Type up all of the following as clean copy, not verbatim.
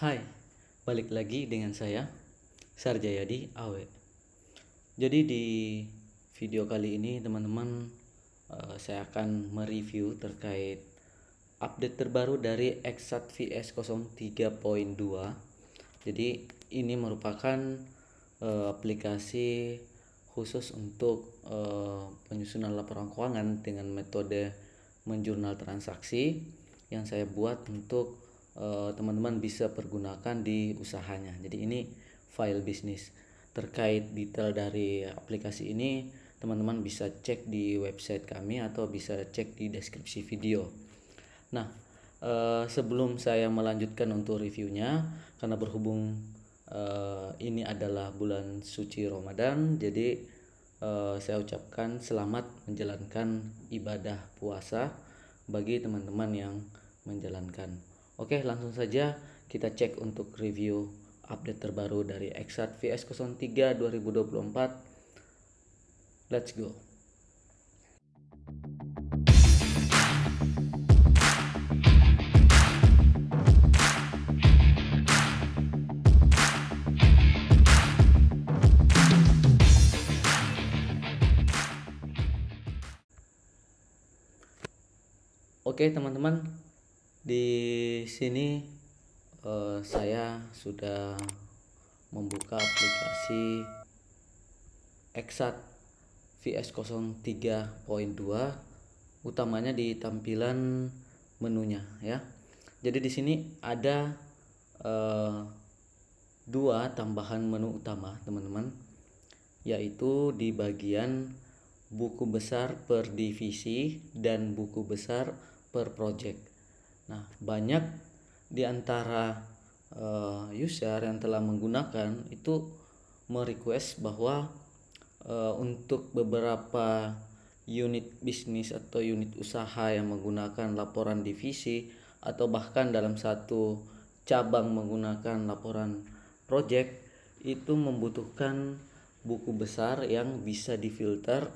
Hai, balik lagi dengan saya, Sarjayadi Awe. Jadi di video kali ini teman-teman, saya akan mereview terkait update terbaru dari Exat VS 03.2. Jadi ini merupakan aplikasi khusus untuk penyusunan laporan keuangan dengan metode menjurnal transaksi yang saya buat untuk teman-teman bisa pergunakan di usahanya. Jadi ini file bisnis. Terkait detail dari aplikasi ini teman-teman bisa cek di website kami atau bisa cek di deskripsi video. Nah, sebelum saya melanjutkan untuk reviewnya, karena berhubung ini adalah bulan suci Ramadan, jadi saya ucapkan selamat menjalankan ibadah puasa bagi teman-teman yang menjalankan. Oke, langsung saja kita cek untuk review update terbaru dari Exat VS 03 2024. Let's go. Oke teman-teman, di sini saya sudah membuka aplikasi Exat VS 03.2, utamanya di tampilan menunya ya. Jadi di sini ada dua tambahan menu utama teman-teman, yaitu di bagian buku besar per divisi dan buku besar per project. Nah, banyak di antara user yang telah menggunakan itu merequest bahwa untuk beberapa unit bisnis atau unit usaha yang menggunakan laporan divisi atau bahkan dalam satu cabang menggunakan laporan project itu membutuhkan buku besar yang bisa difilter,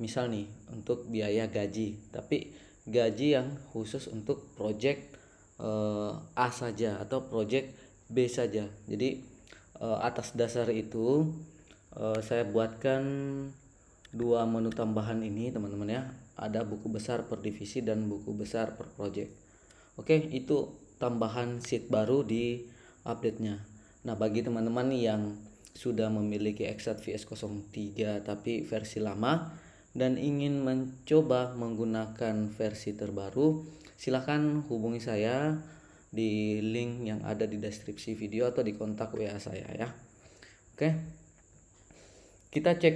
misal nih untuk biaya gaji, tapi gaji yang khusus untuk project A saja atau project B saja. Jadi atas dasar itu saya buatkan dua menu tambahan ini teman-teman ya. Ada buku besar per divisi dan buku besar per project. Oke, itu tambahan sheet baru di update-nya. Nah, bagi teman-teman yang sudah memiliki Exat VS 03 tapi versi lama dan ingin mencoba menggunakan versi terbaru, silahkan hubungi saya di link yang ada di deskripsi video atau di kontak WA saya ya. Oke, kita cek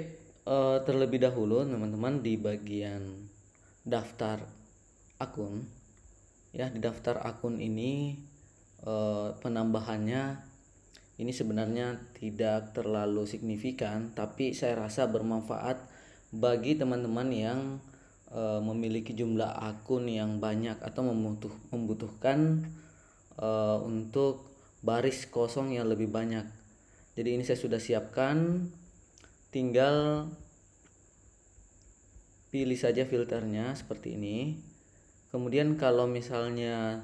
terlebih dahulu teman-teman di bagian daftar akun ya. Di daftar akun ini penambahannya ini sebenarnya tidak terlalu signifikan, tapi saya rasa bermanfaat bagi teman-teman yang memiliki jumlah akun yang banyak atau membutuhkan untuk baris kosong yang lebih banyak. Jadi ini saya sudah siapkan, tinggal pilih saja filternya seperti ini. Kemudian kalau misalnya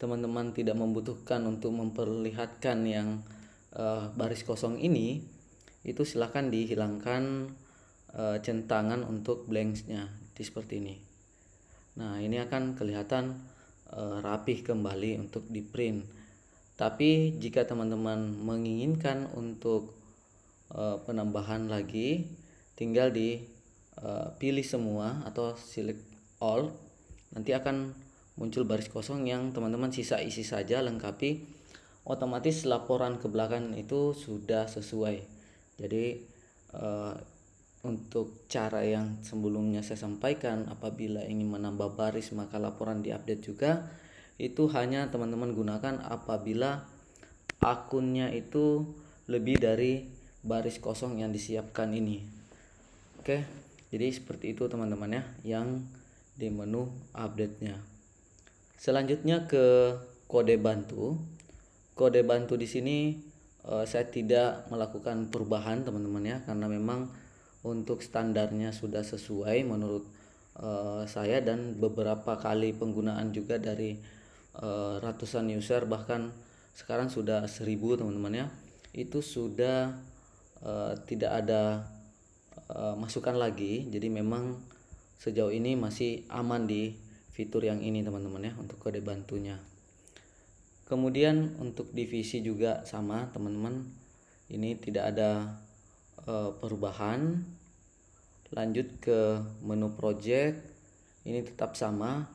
teman-teman tidak membutuhkan untuk memperlihatkan yang baris kosong ini, itu silahkan dihilangkan centangan untuk blanks-nya seperti ini. Nah, ini akan kelihatan rapih kembali untuk di print. Tapi jika teman-teman menginginkan untuk penambahan lagi, tinggal dipilih semua atau select all. Nanti akan muncul baris kosong yang teman-teman sisa isi saja, lengkapi. Otomatis laporan ke belakang itu sudah sesuai. Jadi untuk cara yang sebelumnya saya sampaikan, apabila ingin menambah baris maka laporan diupdate juga, itu hanya teman-teman gunakan apabila akunnya itu lebih dari baris kosong yang disiapkan ini. Oke, jadi seperti itu teman-teman ya yang di menu update-nya. Selanjutnya ke kode bantu. Kode bantu di sini saya tidak melakukan perubahan teman-teman ya, karena memang untuk standarnya sudah sesuai menurut saya dan beberapa kali penggunaan juga dari ratusan user, bahkan sekarang sudah 1000 teman-teman ya. Itu sudah tidak ada masukan lagi. Jadi memang sejauh ini masih aman di fitur yang ini teman-teman ya, untuk kode bantunya. Kemudian untuk divisi juga sama teman-teman, ini tidak ada perubahan. Lanjut ke menu project, ini tetap sama.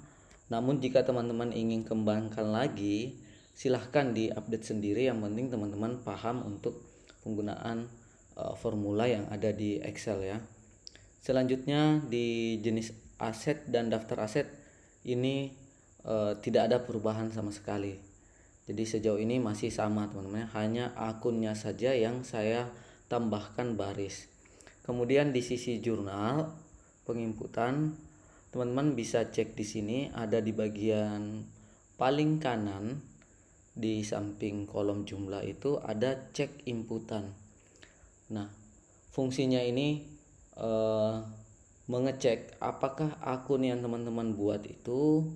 Namun jika teman-teman ingin kembangkan lagi, silahkan diupdate sendiri. Yang penting teman-teman paham untuk penggunaan formula yang ada di Excel ya. Selanjutnya di jenis aset dan daftar aset ini tidak ada perubahan sama sekali. Jadi sejauh ini masih sama teman-teman, hanya akunnya saja yang saya tambahkan baris. Kemudian di sisi jurnal penginputan, teman-teman bisa cek di sini, ada di bagian paling kanan di samping kolom jumlah itu ada cek inputan. Nah, fungsinya ini mengecek apakah akun yang teman-teman buat itu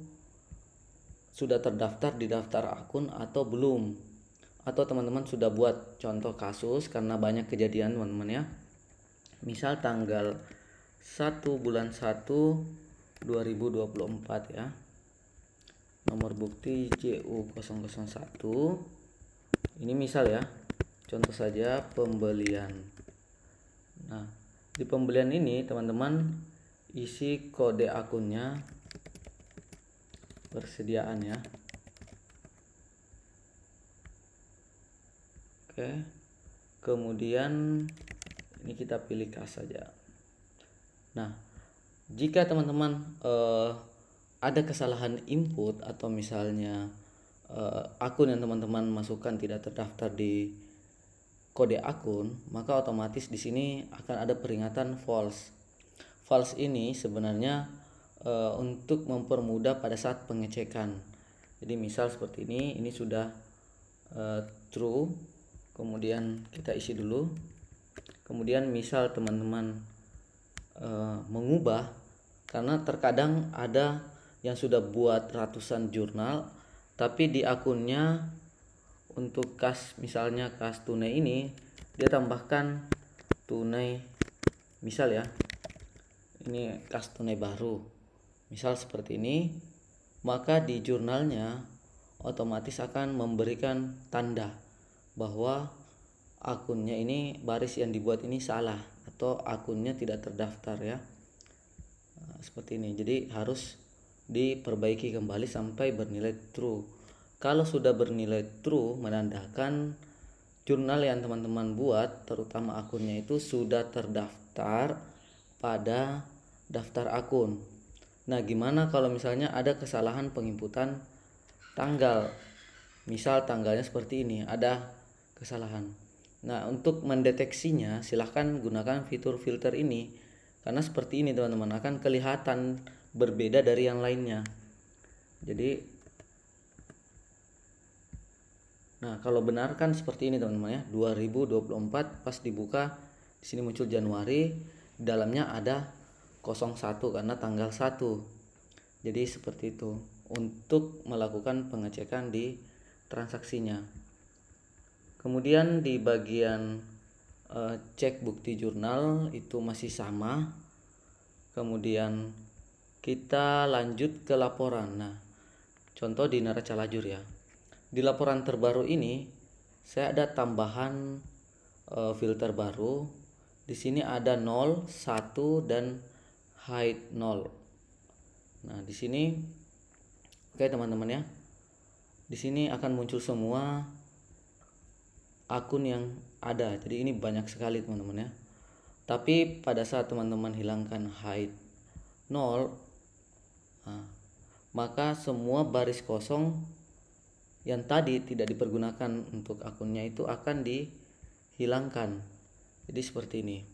sudah terdaftar di daftar akun atau belum, atau teman-teman sudah buat contoh kasus karena banyak kejadian teman-teman ya. Misal tanggal 1 bulan 1 2024 ya, nomor bukti JU001. Ini misal ya, contoh saja pembelian. Nah, di pembelian ini teman-teman isi kode akunnya, persediaan ya. Oke, kemudian ini kita pilih kas saja. Nah, jika teman-teman ada kesalahan input atau misalnya akun yang teman-teman masukkan tidak terdaftar di kode akun, maka otomatis di sini akan ada peringatan false. False ini sebenarnya untuk mempermudah pada saat pengecekan. Jadi misal seperti ini sudah true, kemudian kita isi dulu. Kemudian misal teman-teman mengubah, karena terkadang ada yang sudah buat ratusan jurnal tapi di akunnya untuk kas, misalnya kas tunai ini dia tambahkan tunai, misal ya, ini kas tunai baru misal seperti ini, maka di jurnalnya otomatis akan memberikan tanda bahwa akunnya ini, baris yang dibuat ini salah atau akunnya tidak terdaftar ya. Seperti ini. Jadi harus diperbaiki kembali sampai bernilai true. Kalau sudah bernilai true, menandakan jurnal yang teman-teman buat, terutama akunnya itu sudah terdaftar pada daftar akun. Nah, gimana kalau misalnya ada kesalahan penginputan tanggal? Misal tanggalnya seperti ini, ada kesalahan. Nah, untuk mendeteksinya silahkan gunakan fitur filter ini, karena seperti ini teman-teman, akan kelihatan berbeda dari yang lainnya. Jadi nah, kalau benar kan seperti ini teman-teman ya, 2024 pas dibuka di sini muncul Januari, di dalamnya ada 01 karena tanggal 1. Jadi seperti itu untuk melakukan pengecekan di transaksinya. Kemudian di bagian cek bukti jurnal itu masih sama. Kemudian kita lanjut ke laporan. Nah, contoh di neraca lajur ya. Di laporan terbaru ini saya ada tambahan filter baru. Di sini ada 0, 1 dan hide 0. Nah, di sini oke teman-teman ya. Di sini akan muncul semua akun yang ada. Jadi ini banyak sekali teman-teman ya. Tapi pada saat teman-teman hilangkan hide 0, maka semua baris kosong yang tadi tidak dipergunakan untuk akunnya itu akan dihilangkan. Jadi seperti ini.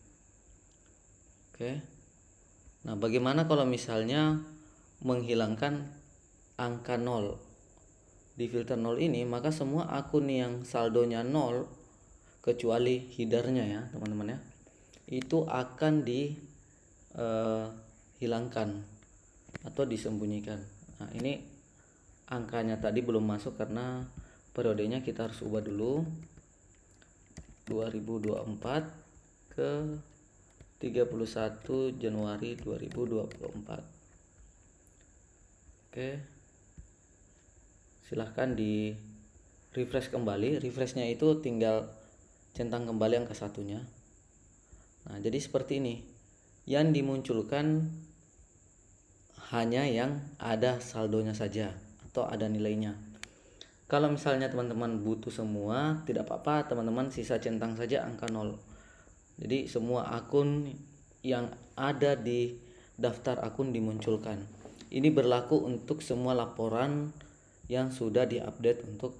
Oke. Nah, bagaimana kalau misalnya menghilangkan angka 0? Di filter 0 ini, maka semua akun yang saldonya 0 kecuali headernya ya teman-teman ya, itu akan dihilangkan atau disembunyikan. Nah, ini angkanya tadi belum masuk karena periodenya kita harus ubah dulu 2024 ke 31 Januari 2024. Oke, silahkan di refresh kembali. Refreshnya itu tinggal centang kembali angka satunya. Nah, jadi seperti ini. Yang dimunculkan hanya yang ada saldonya saja atau ada nilainya. Kalau misalnya teman-teman butuh semua, tidak apa-apa, teman-teman sisa centang saja angka 0. Jadi semua akun yang ada di daftar akun dimunculkan. Ini berlaku untuk semua laporan yang sudah diupdate untuk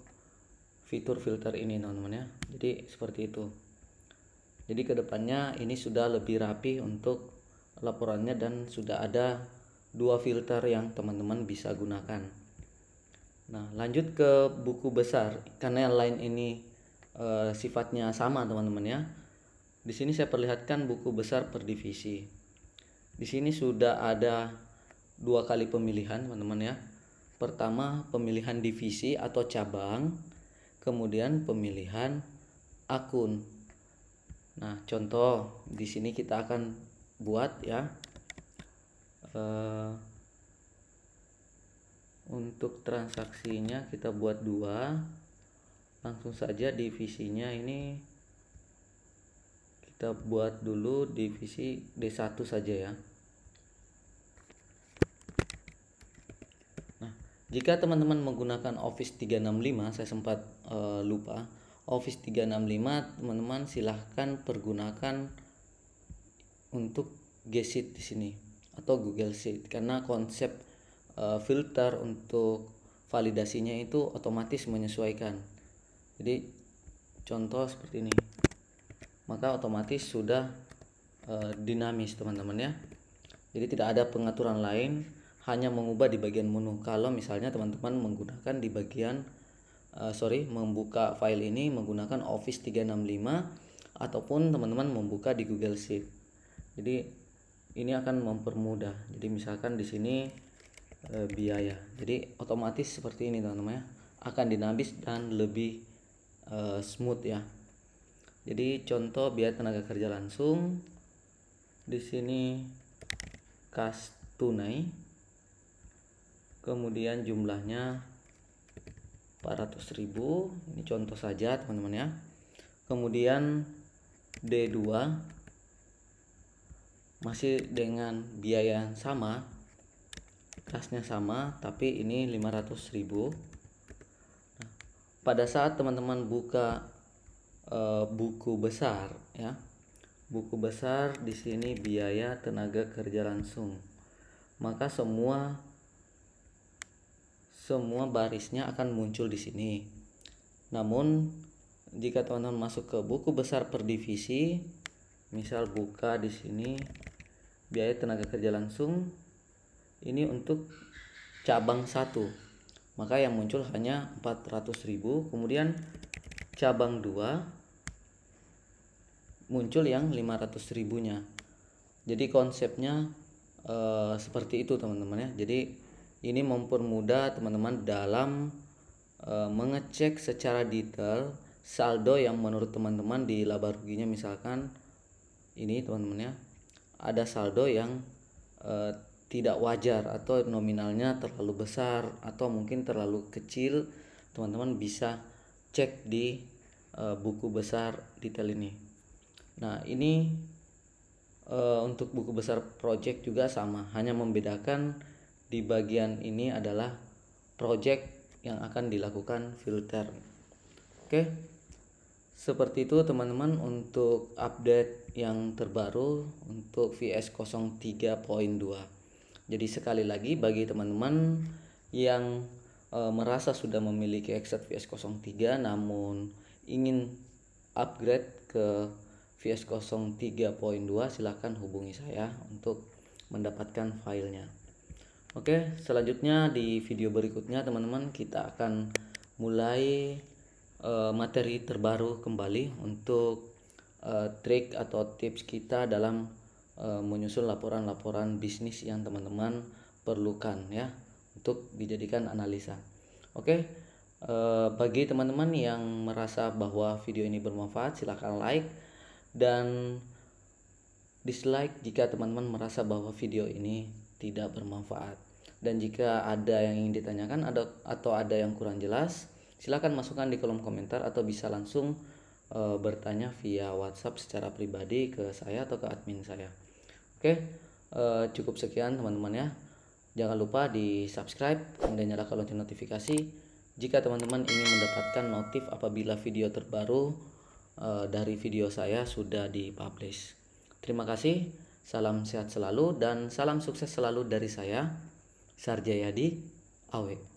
fitur filter ini, teman-teman ya. Jadi seperti itu. Jadi kedepannya ini sudah lebih rapi untuk laporannya dan sudah ada 2 filter yang teman-teman bisa gunakan. Nah, lanjut ke buku besar karena yang lain ini sifatnya sama, teman-teman ya. Di sini saya perlihatkan buku besar per divisi. Di sini sudah ada 2 kali pemilihan, teman-teman ya. Pertama, pemilihan divisi atau cabang, kemudian pemilihan akun. Nah, contoh di sini kita akan buat ya. Untuk transaksinya kita buat 2. Langsung saja divisinya ini kita buat dulu divisi D1 saja ya. Nah, jika teman-teman menggunakan Office 365, saya sempat lupa. Office 365 teman-teman silahkan pergunakan untuk G Sheet di sini atau Google Sheet karena konsep filter untuk validasinya itu otomatis menyesuaikan. Jadi contoh seperti ini, maka otomatis sudah dinamis, teman-teman ya. Jadi tidak ada pengaturan lain, hanya mengubah di bagian menu. Kalau misalnya teman-teman menggunakan di bagian membuka file ini menggunakan Office 365 ataupun teman-teman membuka di Google Sheet. Jadi ini akan mempermudah. Jadi misalkan di sini biaya. Jadi otomatis seperti ini, teman-teman ya. Akan dinamis dan lebih smooth ya. Jadi contoh biaya tenaga kerja langsung. Di sini kas tunai. Kemudian jumlahnya 400.000. Ini contoh saja, teman-teman ya. Kemudian D2 masih dengan biaya yang sama, kasnya sama, tapi ini 500.000. Nah, pada saat teman-teman buka buku besar ya, buku besar di sini biaya tenaga kerja langsung, maka semua barisnya akan muncul di sini. Namun jika teman-teman masuk ke buku besar per divisi, misal buka di sini biaya tenaga kerja langsung, ini untuk cabang 1, maka yang muncul hanya 400.000. Kemudian cabang 2 muncul yang 500.000-nya. Jadi konsepnya seperti itu, teman-teman ya. Jadi ini mempermudah teman-teman dalam mengecek secara detail saldo yang menurut teman-teman di laba ruginya. Misalkan ini, teman-teman ya, ada saldo yang tidak wajar atau nominalnya terlalu besar atau mungkin terlalu kecil, teman-teman bisa cek di buku besar detail ini. Nah, ini untuk buku besar project juga sama, hanya membedakan di bagian ini adalah project yang akan dilakukan filter. Oke, seperti itu teman-teman untuk update yang terbaru untuk VS 03.2. Jadi sekali lagi bagi teman-teman yang merasa sudah memiliki Exit VS 03 namun ingin upgrade ke VS 03.2, silahkan hubungi saya untuk mendapatkan filenya. Oke, selanjutnya di video berikutnya teman-teman kita akan mulai materi terbaru kembali untuk trik atau tips kita dalam menyusun laporan-laporan bisnis yang teman-teman perlukan ya untuk dijadikan analisa. Oke, Bagi teman-teman yang merasa bahwa video ini bermanfaat, silahkan like dan dislike jika teman-teman merasa bahwa video ini tidak bermanfaat. Dan jika ada yang ingin ditanyakan atau ada yang kurang jelas, silahkan masukkan di kolom komentar atau bisa langsung bertanya via WhatsApp secara pribadi ke saya atau ke admin saya. Oke, cukup sekian teman-teman ya. Jangan lupa di subscribe kemudian nyalakan lonceng notifikasi jika teman-teman ingin mendapatkan notif apabila video terbaru dari video saya sudah dipublish. Terima kasih, salam sehat selalu dan salam sukses selalu dari saya, Sarjayadi Awe.